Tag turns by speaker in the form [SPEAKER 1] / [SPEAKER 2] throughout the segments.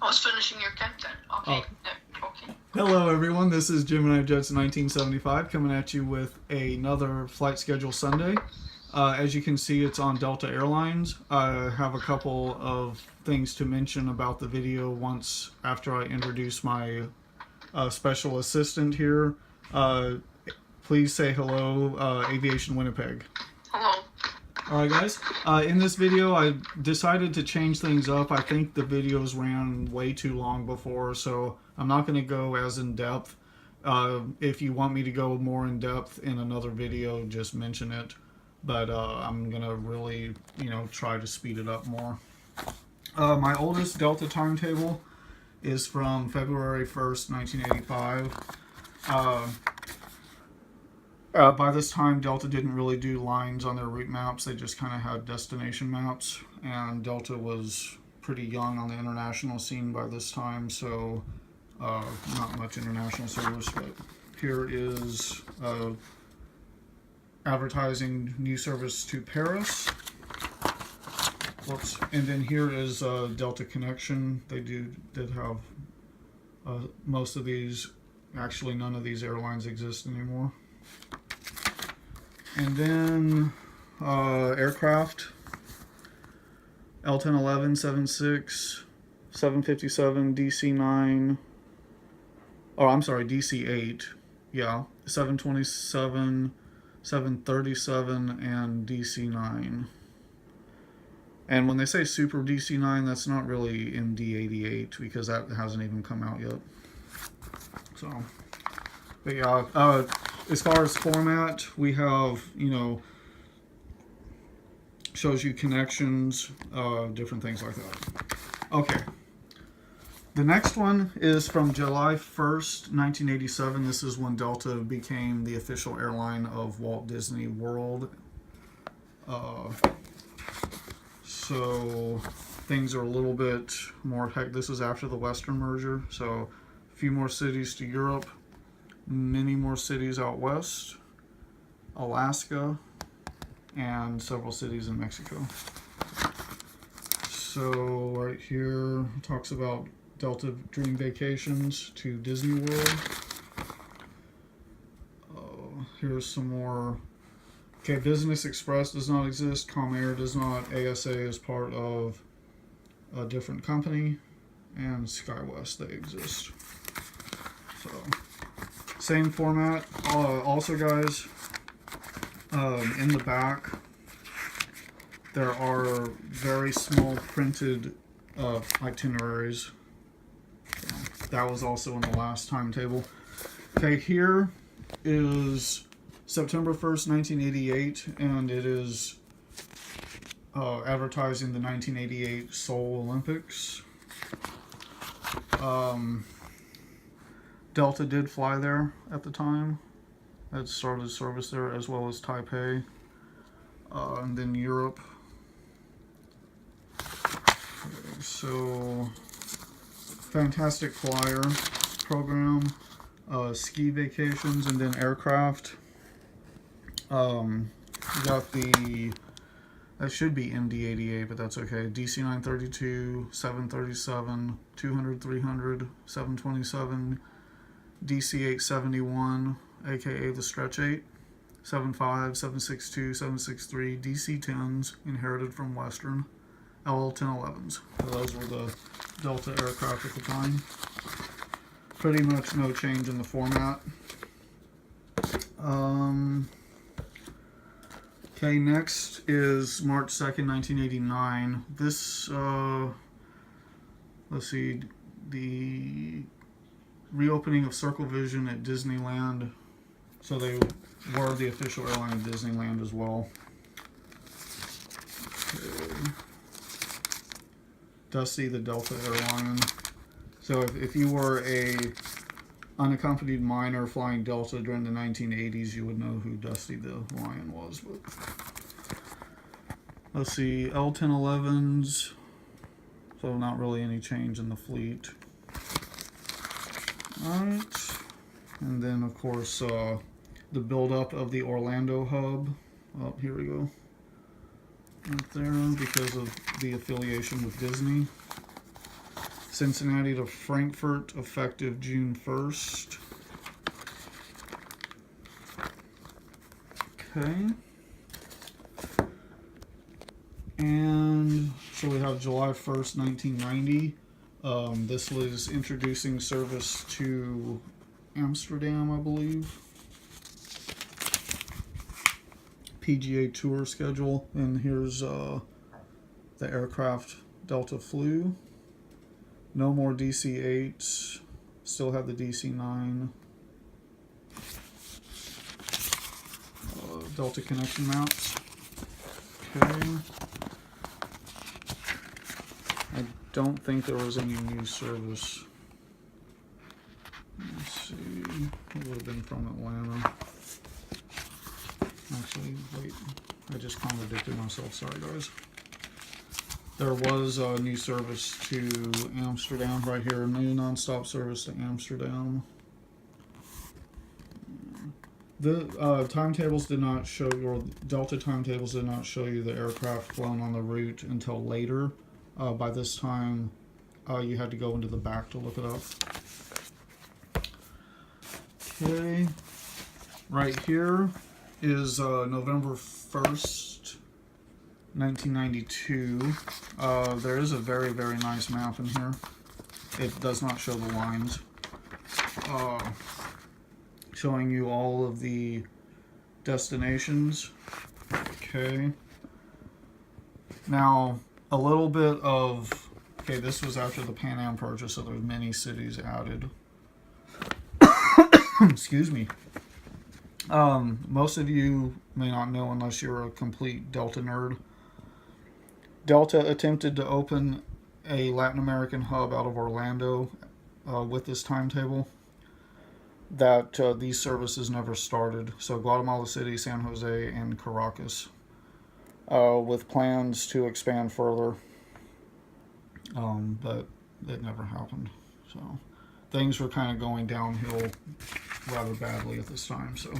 [SPEAKER 1] I was finishing your content. Okay. Okay.
[SPEAKER 2] Hello, everyone. This is Gemini Jets 1975 coming at you with another Flight Schedule Sunday. As you can see, it's on Delta Airlines. I have a couple of things to mention about the video once after I introduce my special assistant here. Please say hello, Aviation Winnipeg.
[SPEAKER 1] Hello.
[SPEAKER 2] Alright guys, in this video I decided to change things up. I think the videos ran way too long before, so I'm not going to go as in depth. If you want me to go more in depth in another video, just mention it. But I'm going to really, try to speed it up more. My oldest Delta timetable is from February 1st, 1985. By this time, Delta didn't really do lines on their route maps. They just kind of had destination maps. And Delta was pretty young on the international scene by this time, so not much international service. But here is advertising new service to Paris. Whoops. And then here is Delta Connection. They did have most of these. Actually, none of these airlines exist anymore. And then aircraft, L1011, 76, 757, DC9, oh I'm sorry, DC8, yeah, 727, 737, and DC9. And when they say Super DC9, that's not really MD88 because that hasn't even come out yet. So, but yeah, as far as format, we have, shows you connections, different things like that. Okay. The next one is from July 1st, 1987. This is when Delta became the official airline of Walt Disney World. So things are a little bit more this is after the Western merger. So a few more cities to Europe. Many more cities out west, Alaska, and several cities in Mexico. So right here it talks about Delta Dream Vacations to Disney World. Here's some more. Okay, Business Express does not exist. Comair does not. ASA is part of a different company, and SkyWest, they exist. So same format. Also, guys, in the back, there are very small printed itineraries. So that was also in the last timetable. Okay, here is September 1st, 1988, and it is advertising the 1988 Seoul Olympics. Delta did fly there at the time. It started service there as well as Taipei. And then Europe. Okay, so, Fantastic Flyer program, ski vacations, and then aircraft. You got that should be MD88, but that's okay. DC-932, 737, 200, 300, 727, DC-871, aka the Stretch 8, 75, 762, 763, DC-10s, inherited from Western, L1011s. So those were the Delta aircraft at the time. Pretty much no change in the format. Okay, next is March 2nd, 1989. This, let's see, the reopening of Circle Vision at Disneyland. So they were the official airline of Disneyland as well. Okay. Dusty the Delta airline. So if you were a unaccompanied minor flying Delta during the 1980s, you would know who Dusty the Lion was. But let's see, L1011s. So not really any change in the fleet. Alright. And then, of course, the buildup of the Orlando hub. Oh, here we go. Right there, because of the affiliation with Disney. Cincinnati to Frankfurt, effective June 1st. Okay. And so we have July 1st, 1990. This was introducing service to Amsterdam, I believe. PGA Tour schedule. And here's the aircraft Delta flew. No more DC-8s. Still have the DC-9. Delta connection maps. Okay. I don't think there was any new service. Let's see. It would have been from Atlanta. Actually, wait. I just contradicted myself. Sorry, guys. There was a new service to Amsterdam right here. New nonstop service to Amsterdam. The timetables did not show, or Delta timetables did not show you the aircraft flown on the route until later. By this time, you had to go into the back to look it up. Okay, right here is November 1st, 1992. There is a very, very nice map in here. It does not show the lines. Showing you all of the destinations. Okay. Now, a little bit of... Okay, this was after the Pan Am purchase, so there's many cities added. Excuse me. Most of you may not know unless you're a complete Delta nerd. Delta attempted to open a Latin American hub out of Orlando with this timetable. That these services never started. So Guatemala City, San Jose, and Caracas, with plans to expand further, but it never happened. So things were kind of going downhill rather badly at this time. So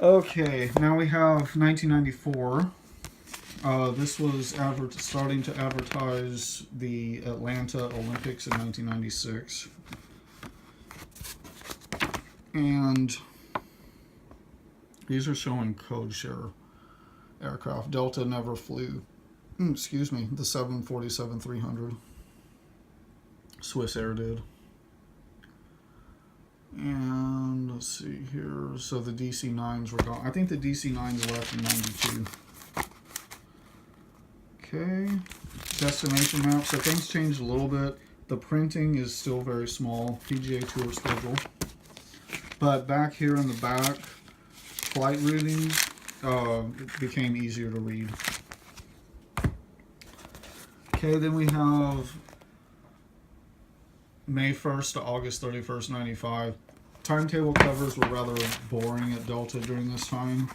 [SPEAKER 2] okay, now we have 1994. This was starting to advertise the Atlanta Olympics in 1996. And these are showing code share aircraft. Delta never flew, excuse me, the 747-300. Swiss Air did. And let's see here. So the DC-9s were gone. I think the DC-9s left in 92. Okay. Destination map. So things changed a little bit. The printing is still very small. PGA Tour schedule. But back here in the back, flight routings became easier to read. Okay, then we have May 1st to August 31st, 95. Timetable covers were rather boring at Delta during this time.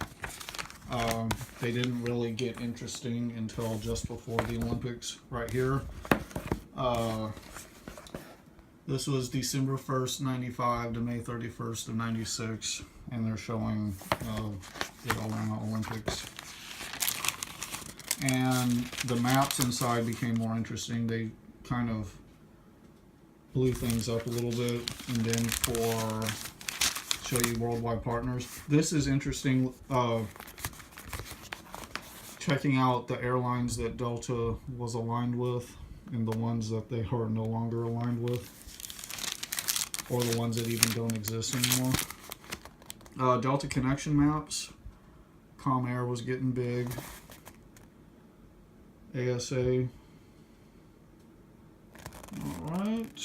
[SPEAKER 2] They didn't really get interesting until just before the Olympics right here. This was December 1st, 95 to May 31st of 96, and they're showing the Atlanta Olympics. And the maps inside became more interesting. They kind of blew things up a little bit, and then show you worldwide partners. This is interesting, checking out the airlines that Delta was aligned with and the ones that they are no longer aligned with, or the ones that even don't exist anymore. Delta connection maps. Comair was getting big. ASA. Alright.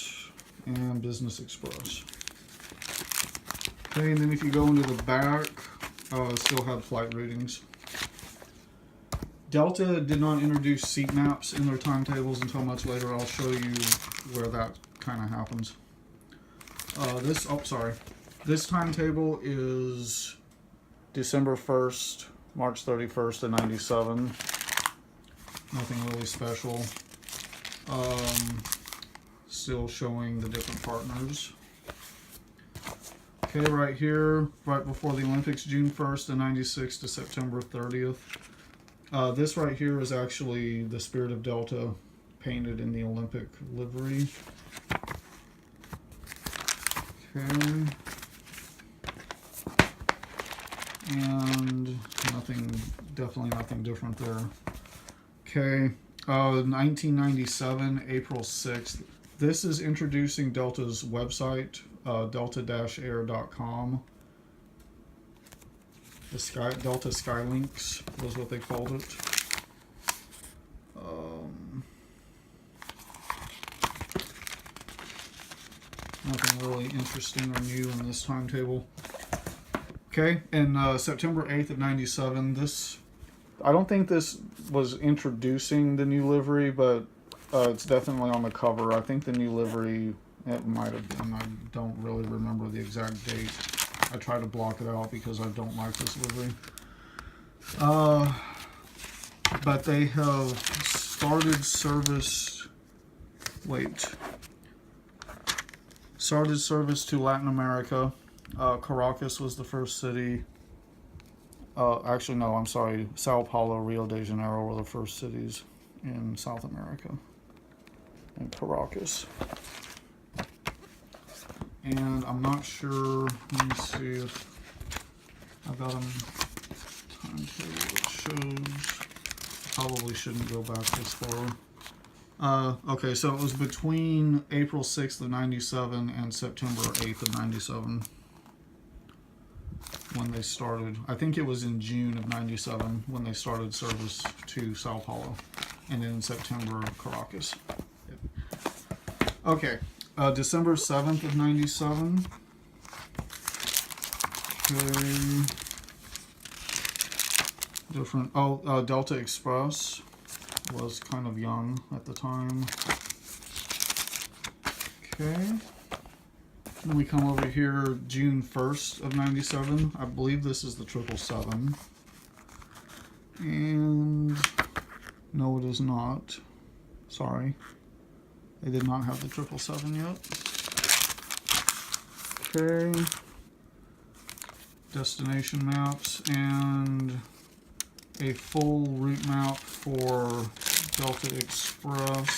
[SPEAKER 2] And Business Express. Okay, and then if you go into the back, still have flight routings. Delta did not introduce seat maps in their timetables until much later. I'll show you where that kind of happens. This timetable is December 1st, March 31st of 97. Nothing really special. Still showing the different partners. Okay, right here, right before the Olympics, June 1st of 96 to September 30th. This right here is actually the Spirit of Delta painted in the Olympic livery. Okay. And definitely nothing different there. Okay. 1997, April 6th. This is introducing Delta's website, delta-air.com. Delta Skylinks was what they called it. Nothing really interesting or new in this timetable. Okay, and September 8th of 97, I don't think this was introducing the new livery, but it's definitely on the cover. I think the new livery, it might have been. I don't really remember the exact date. I try to block it out because I don't like this livery. But they have started service. Started service to Latin America. Caracas was the first city. Actually, no, I'm sorry. Sao Paulo, Rio de Janeiro were the first cities in South America. And Caracas. And I'm not sure. Let me see if I've got them timetable that shows. Probably shouldn't go back this far. Okay, so it was between April 6th of 97 and September 8th of 97 when they started. I think it was in June of 97 when they started service to Sao Paulo, and then in September, Caracas. Okay, December 7th of 97. Okay. Delta Express was kind of young at the time. Okay. Then we come over here, June 1st of 97. I believe this is the 777. And no, it is not. Sorry. They did not have the 777 yet. Okay. Destination maps and a full route map for Delta Express,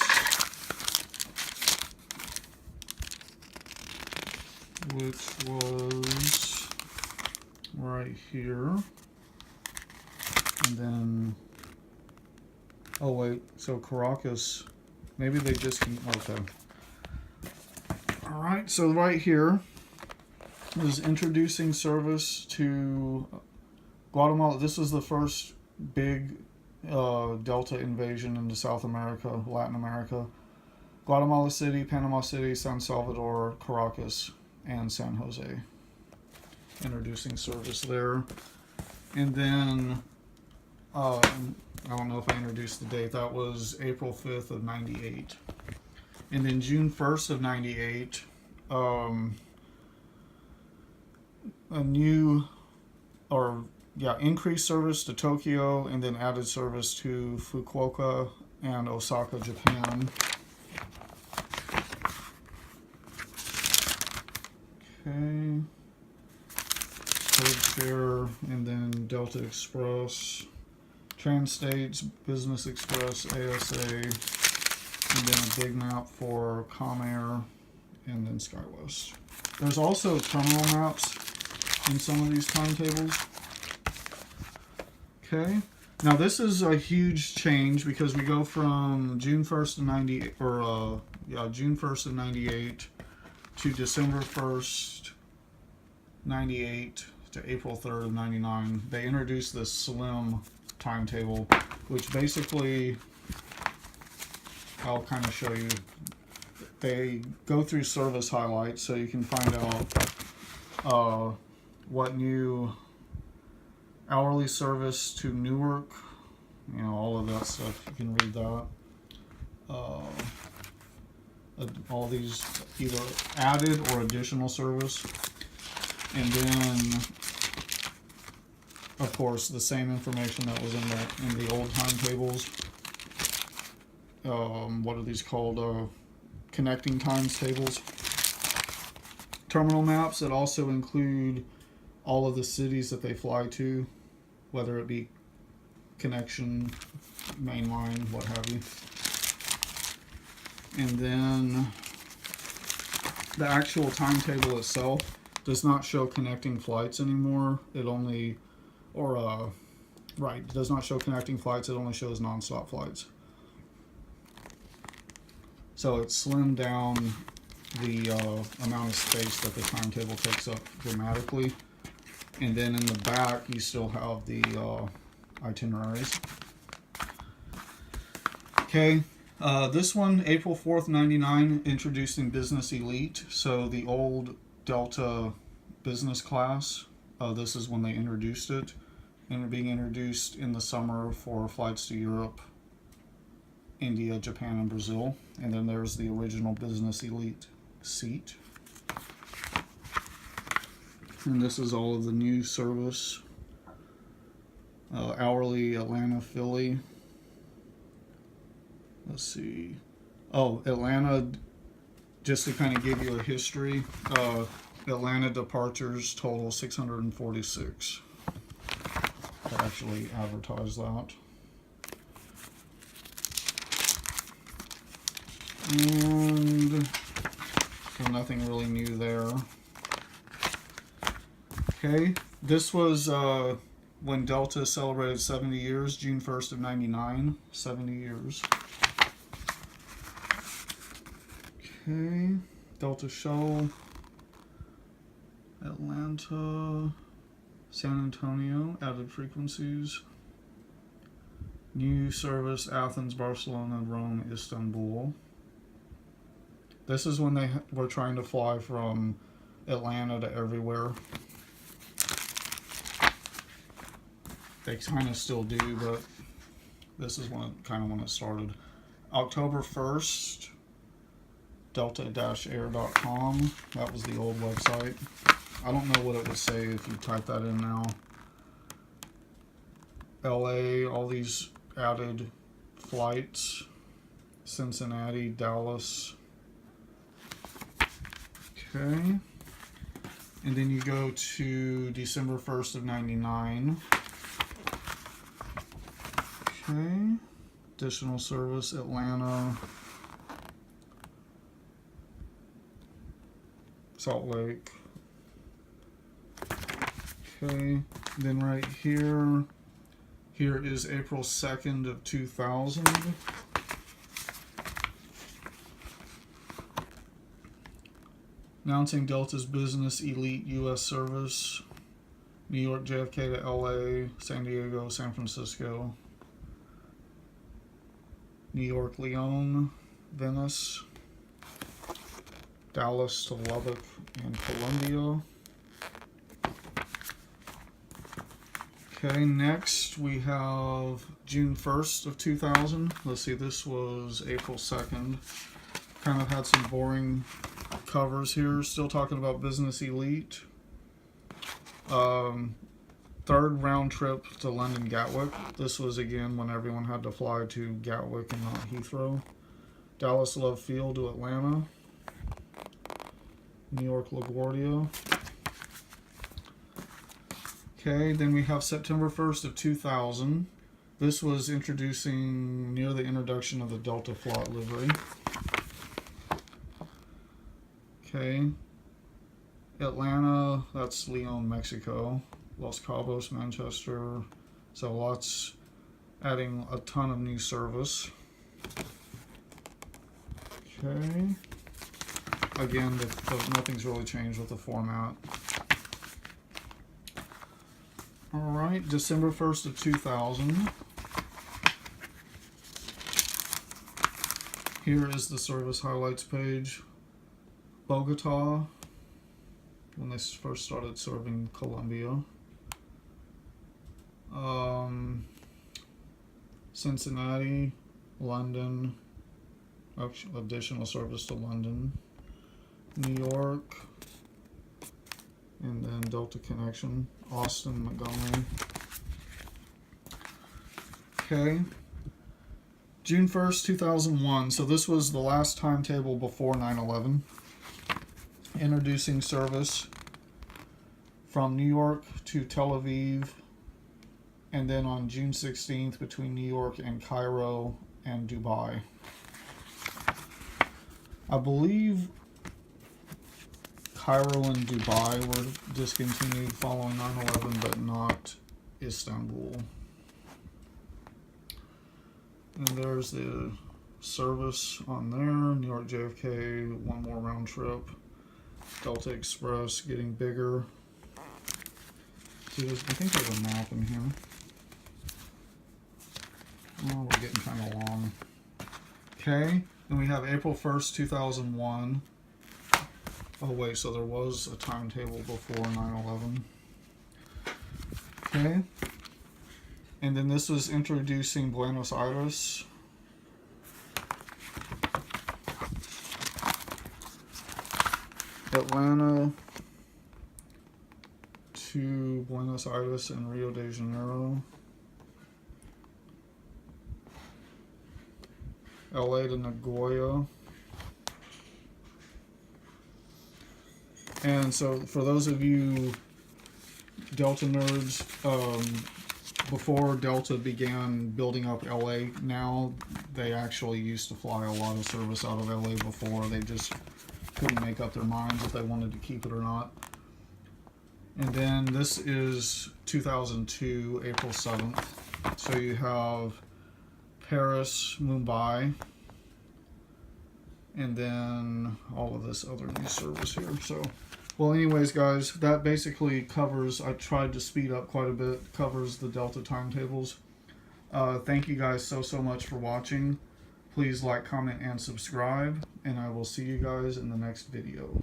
[SPEAKER 2] which was right here. And then, oh wait, so Caracas, maybe they just, okay. All right, so right here is introducing service to Guatemala. This is the first big Delta invasion into South America, Latin America. Guatemala City, Panama City, San Salvador, Caracas, and San Jose. Introducing service there. And then, I don't know if I introduced the date, that was April 5th of 98. And then June 1st of 98, increased service to Tokyo, and then added service to Fukuoka and Osaka, Japan. Okay. Codeshare, and then Delta Express, Transstates, Business Express, ASA, and then a big map for Comair, and then SkyWest. There's also terminal maps in some of these timetables. Okay, now this is a huge change because we go from June 1st of 98, June 1st of 98 to December 1st, 98 to April 3rd of 99. They introduced this slim timetable, which basically, I'll kind of show you. They go through service highlights so you can find out what new hourly service to Newark, all of that stuff. You can read that. All these either added or additional service. And then, of course, the same information that was in the old timetables. What are these called? Connecting times tables. Terminal maps that also include all of the cities that they fly to, whether it be connection, mainline, what have you. And then the actual timetable itself does not show connecting flights anymore. It only, it does not show connecting flights. It only shows nonstop flights. So it slimmed down the amount of space that the timetable takes up dramatically. And then in the back, you still have the itineraries. Okay, this one, April 4th, 99, introducing Business Elite. So the old Delta business class, this is when they introduced it. And being introduced in the summer for flights to Europe, India, Japan, and Brazil. And then there's the original Business Elite seat. And this is all of the new service. Hourly Atlanta, Philly. Let's see. Oh, Atlanta, just to kind of give you a history, Atlanta departures total 646. I actually advertise that. And so nothing really new there. Okay, this was when Delta celebrated 70 years, June 1st of 99, 70 years. Okay, Delta Show, Atlanta, San Antonio, added frequencies. New service, Athens, Barcelona, Rome, Istanbul. This is when they were trying to fly from Atlanta to everywhere. They kind of still do, but this is when it started. October 1st, delta-air.com. That was the old website. I don't know what it would say if you type that in now. LA, all these added flights. Cincinnati, Dallas. Okay. And then you go to December 1st of 99. Okay. Additional service, Atlanta, Salt Lake. Okay. Then right here is April 2nd of 2000. Announcing Delta's Business Elite U.S. service. New York JFK to LA, San Diego, San Francisco. New York Lyon, Venice. Dallas to Lubbock and Columbia. Okay, next we have June 1st of 2000. Let's see, this was April 2nd. Kind of had some boring covers here. Still talking about Business Elite. Third round trip to London Gatwick. This was again when everyone had to fly to Gatwick and not Heathrow. Dallas Love Field to Atlanta. New York LaGuardia. Okay, then we have September 1st of 2000. This was introducing near the introduction of the Delta Flot livery. Okay. Atlanta, that's Leon, Mexico. Los Cabos, Manchester. So lots, adding a ton of new service. Okay. Again, nothing's really changed with the format. Alright, December 1st of 2000. Here is the service highlights page. Bogota, when they first started serving Colombia. Cincinnati, London, additional service to London, New York, and then Delta Connection, Austin, Montgomery. Okay, June 1st, 2001. So this was the last timetable before 9/11. Introducing service from New York to Tel Aviv, and then on June 16th between New York and Cairo and Dubai. I believe Cairo and Dubai were discontinued following 9/11, but not Istanbul. And there's the service on there. New York JFK, one more round trip. Delta Express getting bigger. See, I think there's a map in here. Oh, we're getting kind of long. Okay, and we have April 1st, 2001. Oh wait, so there was a timetable before 9/11. Okay. And then this was introducing Buenos Aires. Atlanta to Buenos Aires and Rio de Janeiro. LA to Nagoya. And so for those of you Delta nerds, before Delta began building up LA, now they actually used to fly a lot of service out of LA before. They just couldn't make up their minds if they wanted to keep it or not. And then this is 2002, April 7th. So you have Paris, Mumbai, and then all of this other new service here. So, well, anyways, guys, that basically covers, I tried to speed up quite a bit, covers the Delta timetables. Thank you guys so much for watching. Please like, comment, and subscribe, and I will see you guys in the next video.